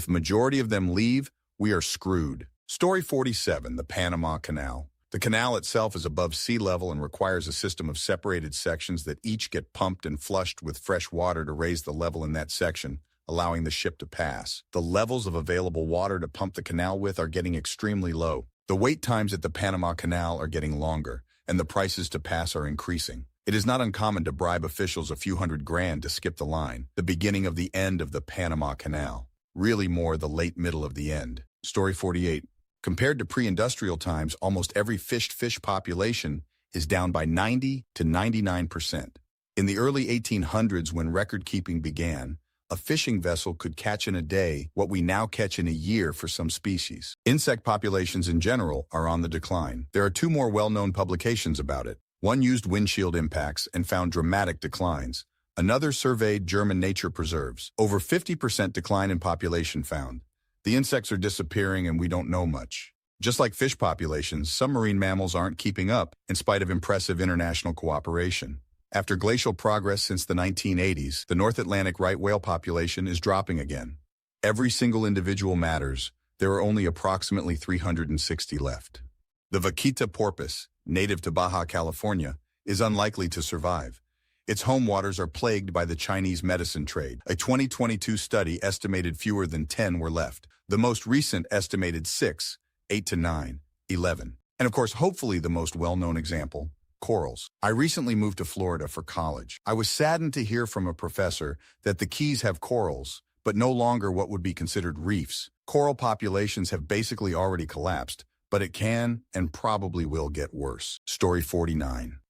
If the majority of them leave, we are screwed. Story 47, the Panama Canal. The canal itself is above sea level and requires a system of separated sections that each get pumped and flushed with fresh water to raise the level in that section, allowing the ship to pass. The levels of available water to pump the canal with are getting extremely low. The wait times at the Panama Canal are getting longer, and the prices to pass are increasing. It is not uncommon to bribe officials a few $100,000 to skip the line, the beginning of the end of the Panama Canal. Really more the late middle of the end. Story 48. Compared to pre-industrial times, almost every fish population is down by 90 to 99%. In the early 1800s, when record-keeping began, a fishing vessel could catch in a day what we now catch in a year for some species. Insect populations in general are on the decline. There are two more well-known publications about it. One used windshield impacts and found dramatic declines. Another surveyed German nature preserves. Over 50% decline in population found. The insects are disappearing and we don't know much. Just like fish populations, some marine mammals aren't keeping up in spite of impressive international cooperation. After glacial progress since the 1980s, the North Atlantic right whale population is dropping again. Every single individual matters. There are only approximately 360 left. The vaquita porpoise, native to Baja California, is unlikely to survive. Its home waters are plagued by the Chinese medicine trade. A 2022 study estimated fewer than 10 were left. The most recent estimated 6, 8 to 9, 11. And of course, hopefully the most well-known example, corals. I recently moved to Florida for college. I was saddened to hear from a professor that the Keys have corals, but no longer what would be considered reefs. Coral populations have basically already collapsed, but it can and probably will get worse. Story 49.